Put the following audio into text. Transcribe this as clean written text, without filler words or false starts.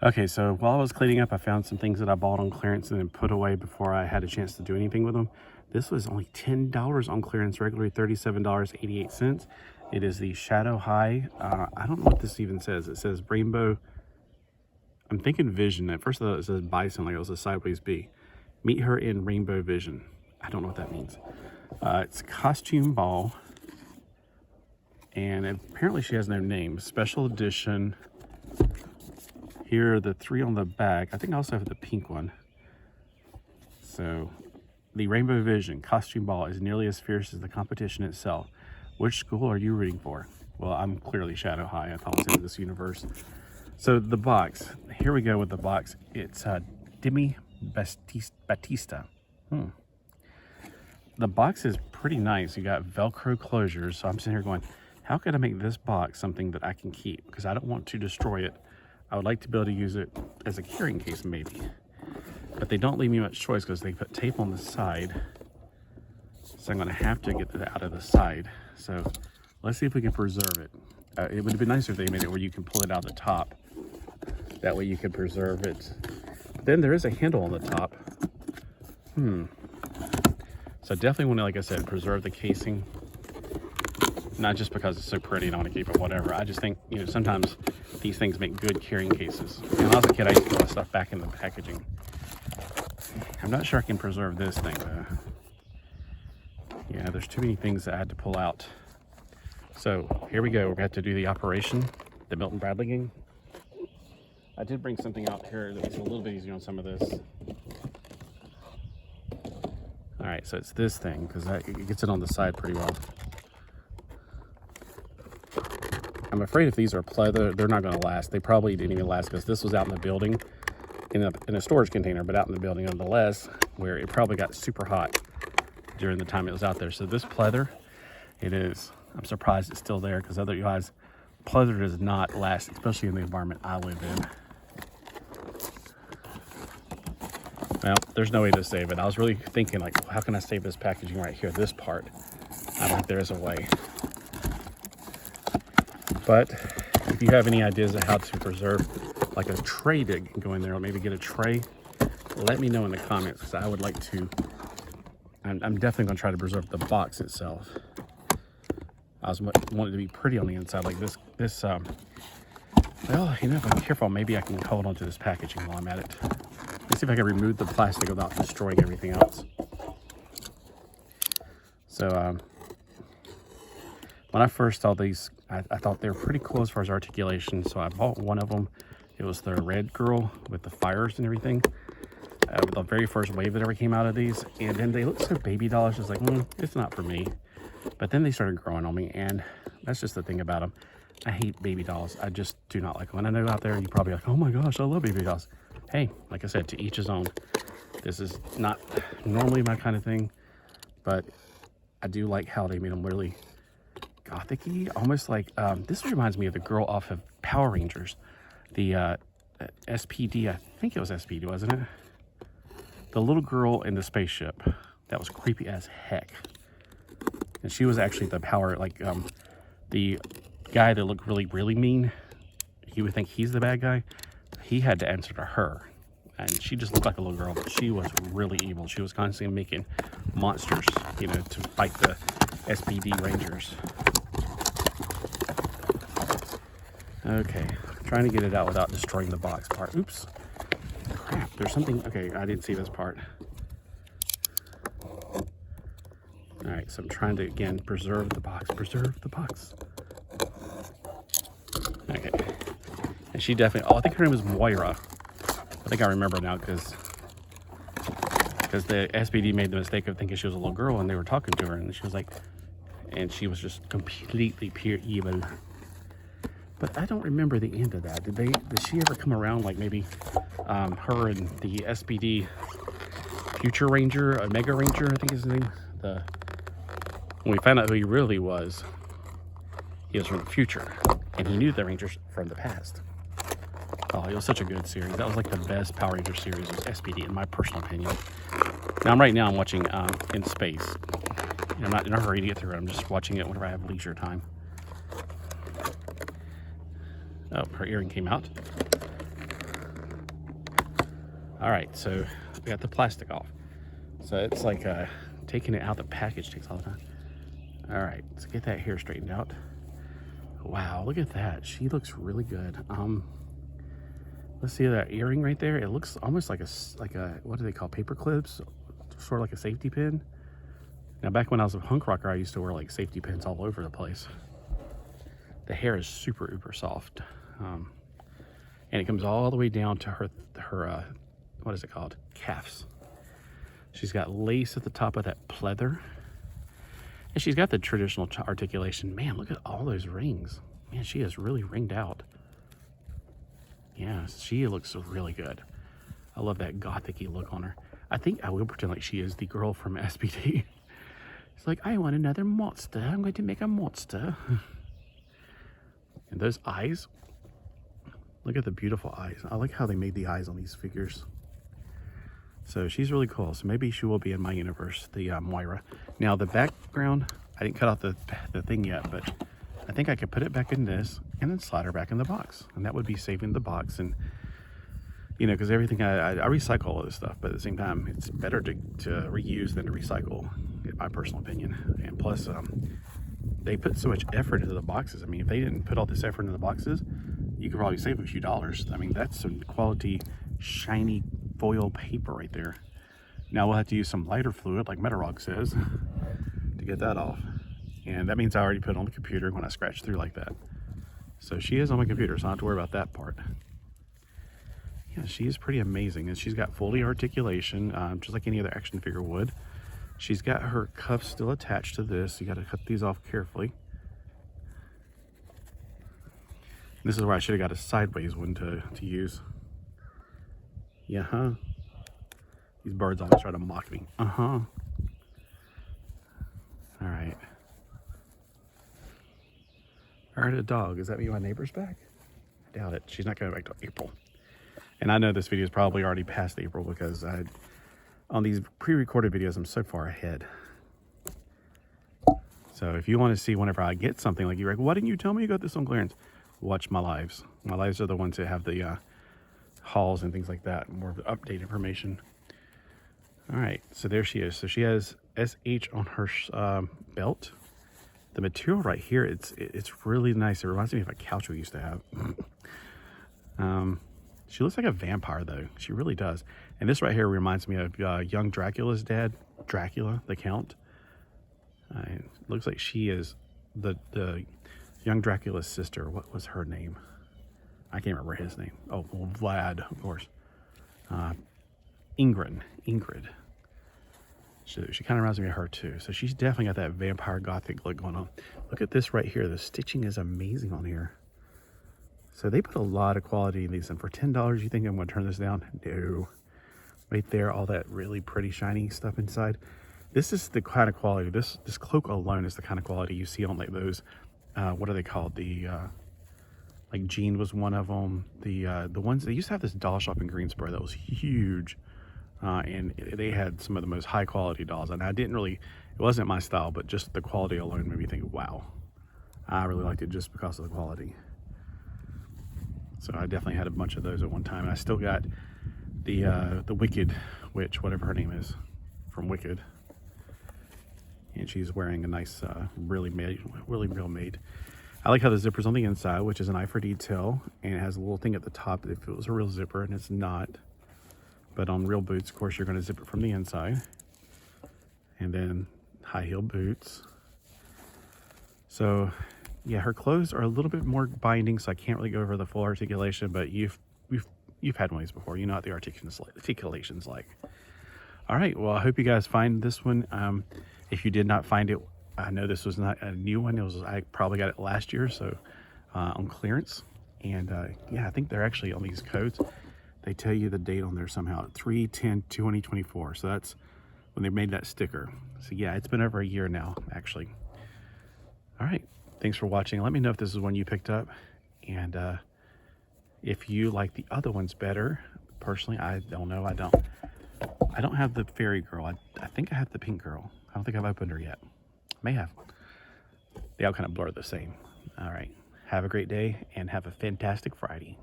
Okay, so while I was cleaning up, I found some things that I bought on clearance and then put away before I had a chance to do anything with them. This was only $10 on clearance, regularly $37.88. It is the Shadow High. I don't know what this even says. It says Rainbow. I'm thinking Vision. At first I thought it says Bison, like it was a sideways B. Meet her in Rainbow Vision. I don't know what that means. It's a costume ball. And apparently she has no name. Special edition. Here are the three on the back. I think I also have the pink one. So, the Rainbow Vision costume ball is nearly as fierce as the competition itself. Which school are you rooting for? Well, I'm clearly Shadow High. I thought it was in this universe. So, the box. Here we go with the box. It's Demi Batista. The box is pretty nice. You got Velcro closures. So, I'm sitting here going, how can I make this box something that I can keep? Because I don't want to destroy it. I would like to be able to use it as a carrying case maybe, but they don't leave me much choice because they put tape on the side, so I'm going to have to get that out of the side. So let's see if we can preserve it. It would be nicer if they made it where you can pull it out the top, that way you can preserve it. Then there is a handle on the top. So definitely want to, like I said, preserve the casing, not just because it's so pretty and I want to keep it, whatever. I just think, you know, sometimes these things make good carrying cases. When I was a kid, I used to put stuff back in the packaging. I'm not sure I can preserve this thing though. Yeah, there's too many things that I had to pull out. So here we go. We're going to have to do the operation, the Milton Bradley game. I did bring something out here that was a little bit easier on some of this. All right, so it's this thing because it gets it on the side pretty well. I'm afraid if these are pleather, they're not going to last. They probably didn't even last because this was out in the building, in a storage container, but out in the building nonetheless, where it probably got super hot during the time it was out there. So this pleather, it is. I'm surprised it's still there because otherwise, pleather does not last, especially in the environment I live in. Well, there's no way to save it. I was really thinking, like, how can I save this packaging right here, this part? I think there is a way. But if you have any ideas of how to preserve like a tray to go in there, or maybe get a tray, let me know in the comments because I would like to. I'm definitely going to try to preserve the box itself. I was wanting to be pretty on the inside, like this. Well, you know, if I'm careful, maybe I can hold on to this packaging while I'm at it. Let's see if I can remove the plastic without destroying everything else. So, when I first saw these, I thought they were pretty cool as far as articulation, so I bought one of them. It was the red girl with the fires and everything. The very first wave that ever came out of these, and then they looked so baby dollish. It's like, it's not for me. But then they started growing on me, and that's just the thing about them. I hate baby dolls. I just do not like them. And I know out there you're probably like, oh my gosh, I love baby dolls. Hey, like I said, to each his own. This is not normally my kind of thing, but I do like how they made them really gothic-y, almost like this reminds me of the girl off of Power Rangers, the SPD. I think it was SPD, wasn't it? The little girl in the spaceship that was creepy as heck, and she was actually the power, like the guy that looked really mean. You would think he's the bad guy. He had to answer to her, and she just looked like a little girl, but she was really evil. She was constantly making monsters, you know, to fight the SPD Rangers. Okay, trying to get it out without destroying the box part. Oops. Crap, there's something. Okay, I didn't see this part. Alright, so I'm trying to, again, preserve the box. Preserve the box. Okay. And she definitely, I think her name was Moira. I think I remember now because the SPD made the mistake of thinking she was a little girl and they were talking to her and she was like, and she was just completely pure evil. But I don't remember the end of that. Did she ever come around, like maybe her and the SPD Future Ranger, Mega Ranger, I think is his name. When we found out who he really was, he was from the future, and he knew the Rangers from the past. Oh, it was such a good series. That was like the best Power Ranger series, was SPD, in my personal opinion. Now, right now I'm watching In Space. I'm not in a hurry to get through it. I'm just watching it whenever I have leisure time. Oh, her earring came out. All right, so we got the plastic off. So it's like taking it out the package takes all the time. All right, let's get that hair straightened out. Wow, look at that. She looks really good. Let's see that earring right there. It looks almost like a what do they call paper clips? Sort of like a safety pin. Now, back when I was a punk rocker, I used to wear like safety pins all over the place. The hair is super uber soft, and it comes all the way down to her what is it called? Calves. She's got lace at the top of that pleather, and she's got the traditional articulation. Man, look at all those rings. Man, she is really ringed out. Yeah, she looks really good. I love that gothic-y look on her. I think I will pretend like she is the girl from SBT. It's like, I want another monster. I'm going to make a monster. And those eyes, look at the beautiful eyes. I like how they made the eyes on these figures. So she's really cool. So maybe she will be in my universe, the Moira. Now the background, I didn't cut out the thing yet, but I think I could put it back in this and then slide her back in the box. And that would be saving the box. And, you know, because everything, I recycle all this stuff, but at the same time, it's better to reuse than to recycle, in my personal opinion. And plus, they put so much effort into the boxes. I mean, if they didn't put all this effort into the boxes, you could probably save a few dollars. I mean, that's some quality, shiny foil paper right there. Now we'll have to use some lighter fluid, like Metarog says, to get that off. And that means I already put it on the computer when I scratch through like that. So she is on my computer, so I don't have to worry about that part. Yeah, she is pretty amazing. And she's got fully articulation, just like any other action figure would. She's got her cuffs still attached to this. You got to cut these off carefully. This is where I should have got a sideways one to use. Yeah, huh? These birds always try to mock me. Uh-huh. All right. I heard a dog. Does that mean my neighbor's back? I doubt it. She's not coming back till April. And I know this video is probably already past April because on these pre-recorded videos, I'm so far ahead. So if you want to see whenever I get something, like you're like, why didn't you tell me you got this on clearance? Watch my lives. My lives are the ones that have the hauls and things like that, more of the update information. All right, so there she is. So she has SH on her belt. The material right here, it's really nice. It reminds me of a couch we used to have. She looks like a vampire though. She really does. And this right here reminds me of young Dracula's dad, Dracula, the Count. It looks like she is the young Dracula's sister. What was her name? I can't remember his name. Oh, well, Vlad, of course. Ingrid. She kind of reminds me of her too. So she's definitely got that vampire gothic look going on. Look at this right here. The stitching is amazing on here. So they put a lot of quality in these. And for $10, you think I'm going to turn this down? No. Right there, all that really pretty shiny stuff inside. This is the kind of quality. This cloak alone is the kind of quality you see on like those. What are they called? Like Jean was one of them. The ones they used to have this doll shop in Greensboro that was huge. And they had some of the most high quality dolls, and it wasn't my style, but just the quality alone made me think, wow, I really liked it just because of the quality. So I definitely had a bunch of those at one time, and I still got the Wicked Witch, whatever her name is, from Wicked, and she's wearing a nice, really real made. I like how the zipper's on the inside, which is an eye for detail, and it has a little thing at the top if it was a real zipper, and it's not. But on real boots, of course, you're going to zip it from the inside. And then high heel boots. So, yeah, her clothes are a little bit more binding, so I can't really go over the full articulation. But you've had one of these before. You know what the articulation's like. All right. Well, I hope you guys find this one. If you did not find it, I know this was not a new one. I probably got it last year, so on clearance. And yeah, I think they're actually on these codes. They tell you the date on there somehow, 3/10/2024. So that's when they made that sticker. So yeah, it's been over a year now, actually. All right, thanks for watching. Let me know if this is one you picked up. And if you like the other ones better. Personally, I don't know. I don't have the fairy girl. I think I have the pink girl. I don't think I've opened her yet. May have. They all kind of blur the same. All right, have a great day and have a fantastic Friday.